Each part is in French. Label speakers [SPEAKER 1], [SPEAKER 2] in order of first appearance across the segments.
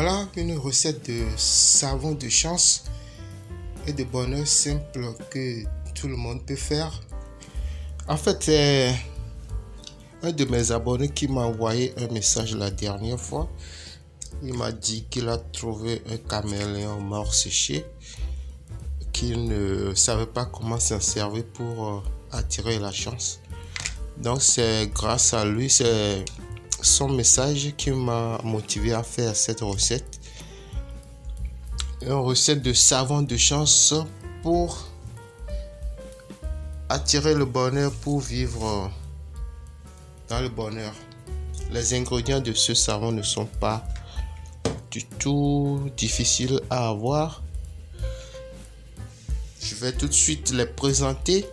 [SPEAKER 1] Voilà une recette de savon de chance et de bonheur simple que tout le monde peut faire. En fait, c'est un de mes abonnés qui m'a envoyé un message la dernière fois. Il m'a dit qu'il a trouvé un caméléon mort séché, qu'il ne savait pas comment s'en servir pour attirer la chance. Donc c'est grâce à lui, c'est son message qui m'a motivé à faire cette recette. Une recette de savon de chance pour attirer le bonheur, pour vivre dans le bonheur. Les ingrédients de ce savon ne sont pas du tout difficiles à avoir. Je vais tout de suite les présenter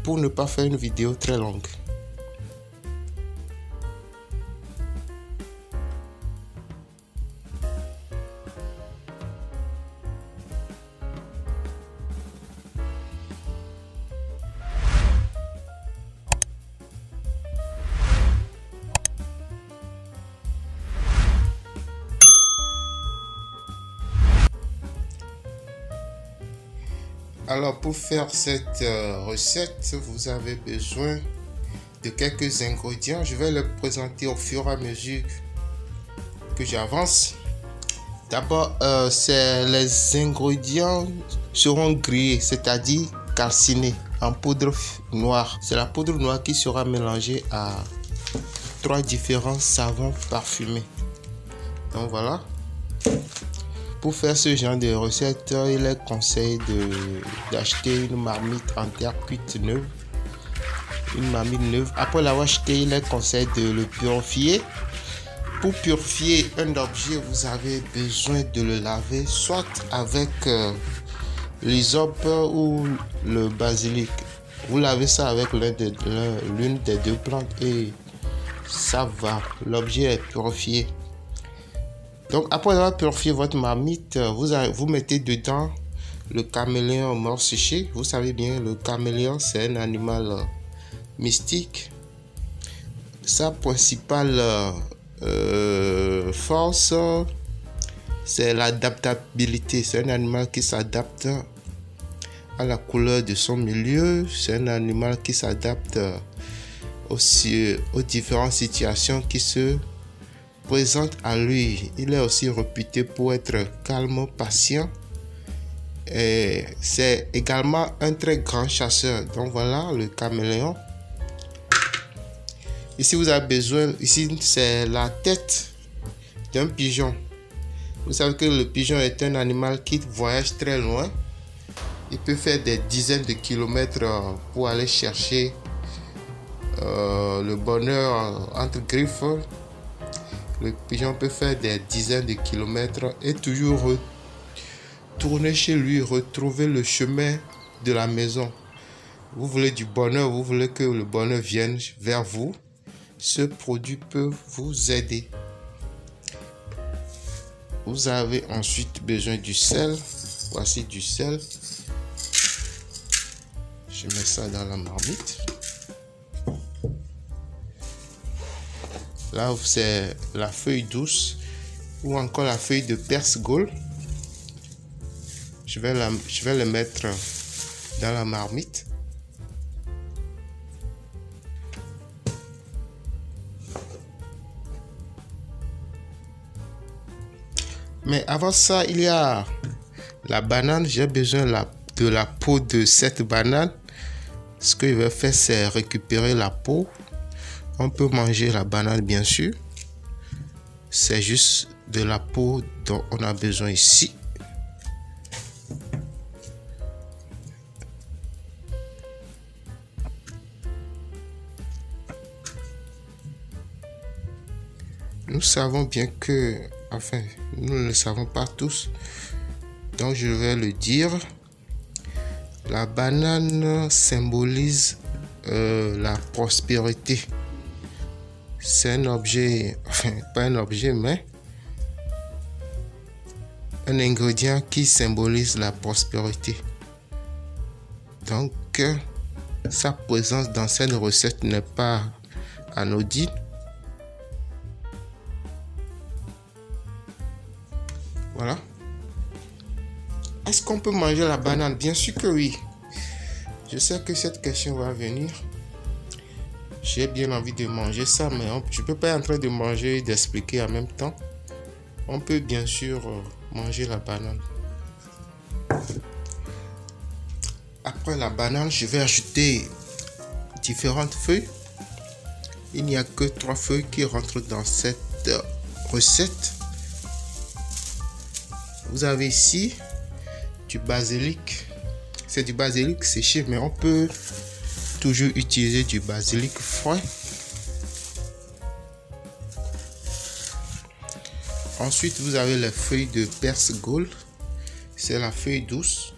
[SPEAKER 1] pour ne pas faire une vidéo très longue. Alors pour faire cette recette, vous avez besoin de quelques ingrédients. Je vais les présenter au fur et à mesure que j'avance. D'abord, les ingrédients seront grillés, c'est-à-dire calcinés en poudre noire. C'est la poudre noire qui sera mélangée à 3 différents savons parfumés. Donc voilà. Pour faire ce genre de recette, il est conseillé d'acheter une marmite en terre cuite neuve. Une marmite neuve. Après l'avoir acheté, il est conseillé de le purifier. Pour purifier un objet, vous avez besoin de le laver soit avec l'hysope ou le basilic. Vous lavez ça avec l'une des deux plantes et ça va. L'objet est purifié. Donc après avoir purifié votre marmite, vous mettez dedans le caméléon mort séché. Vous savez bien, le caméléon c'est un animal mystique. Sa principale force, c'est l'adaptabilité. C'est un animal qui s'adapte à la couleur de son milieu. C'est un animal qui s'adapte aussi aux différentes situations qui se présente à lui. Il est aussi réputé pour être calme, patient, et c'est également un très grand chasseur. Donc voilà le caméléon. Ici vous avez besoin, ici c'est la tête d'un pigeon. Vous savez que le pigeon est un animal qui voyage très loin. Il peut faire des dizaines de kilomètres pour aller chercher le bonheur entre griffes. Le pigeon peut faire des dizaines de kilomètres et toujours retourner chez lui, retrouver le chemin de la maison. Vous voulez du bonheur, vous voulez que le bonheur vienne vers vous. Ce produit peut vous aider. Vous avez ensuite besoin du sel. Voici du sel. Je mets ça dans la marmite. Là, c'est la feuille douce ou encore la feuille de perse-gaules. Je vais le mettre dans la marmite. Mais avant ça, il y a la banane. J'ai besoin de la peau de cette banane. Ce que je vais faire, c'est récupérer la peau. On peut manger la banane bien sûr. C'est juste de la peau dont on a besoin ici. Nous savons bien que, enfin, nous ne le savons pas tous. Donc je vais le dire. La banane symbolise la prospérité. C'est un objet, enfin pas un objet, mais un ingrédient qui symbolise la prospérité. Donc, sa présence dans cette recette n'est pas anodine. qu'on peut manger la banane? Bien sûr que oui. Je sais que cette question va venir. J'ai bien envie de manger ça, mais je peux pas être en train de manger et d'expliquer en même temps. On peut bien sûr manger la banane. Après la banane, je vais ajouter différentes feuilles. Il n'y a que 3 feuilles qui rentrent dans cette recette. Vous avez ici du basilic. C'est du basilic séché, mais on peut toujours utiliser du basilic frais. Ensuite, vous avez les feuilles de perse gold. C'est la feuille douce.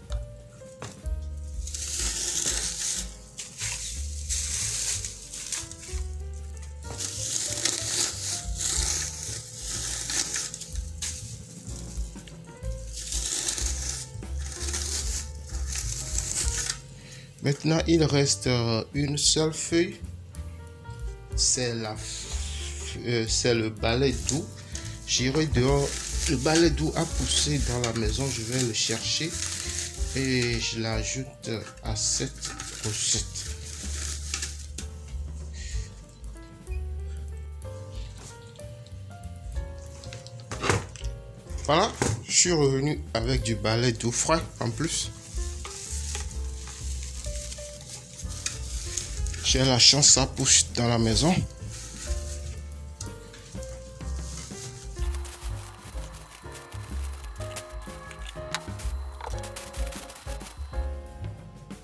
[SPEAKER 1] Maintenant, il reste une seule feuille. C'est le balai doux. J'irai dehors. Le balai doux a poussé dans la maison. Je vais le chercher et je l'ajoute à cette recette. Voilà, je suis revenu avec du balai doux frais en plus. J'ai la chance, ça pousse dans la maison.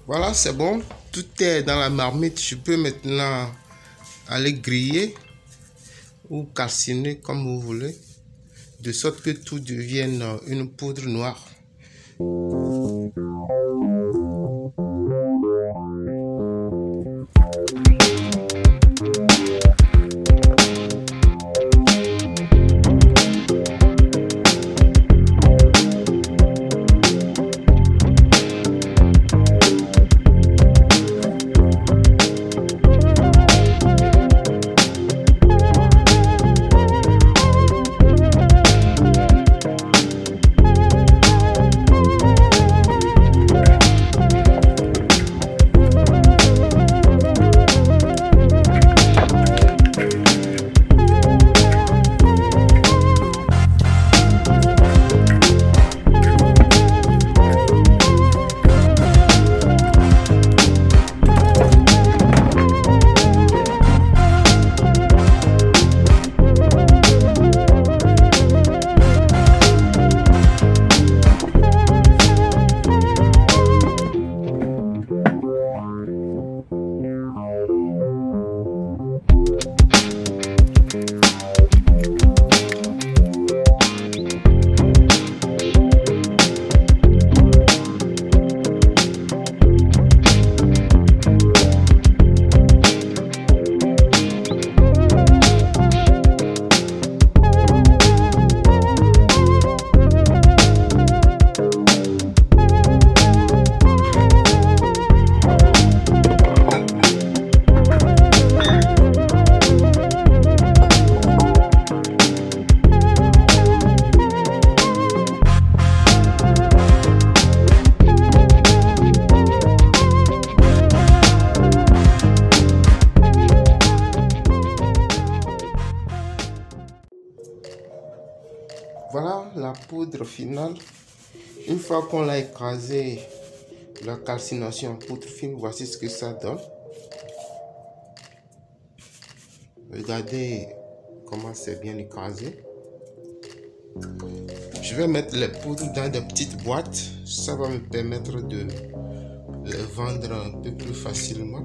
[SPEAKER 1] Voilà, c'est bon. Tout est dans la marmite. Je peux maintenant aller griller ou calciner comme vous voulez, de sorte que tout devienne une poudre noire. Voilà la poudre finale. Une fois qu'on l'a écrasé, la calcination en poudre fine, voici ce que ça donne. Regardez comment c'est bien écrasé. Je vais mettre les poudres dans des petites boîtes. Ça va me permettre de les vendre un peu plus facilement.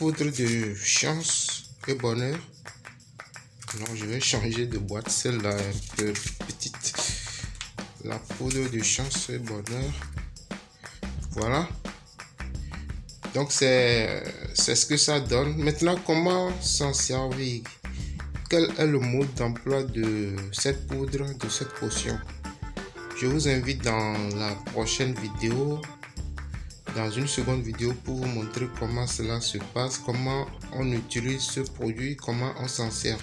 [SPEAKER 1] poudre de chance et bonheur. Non, je vais changer de boîte, celle-là est un peu petite. La poudre de chance et bonheur. Voilà. Donc c'est ce que ça donne. Maintenant, comment s'en servir? Quel est le mode d'emploi de cette poudre, de cette potion? Je vous invite dans la prochaine vidéo, dans une seconde vidéo, pour vous montrer comment cela se passe, comment on utilise ce produit, comment on s'en sert.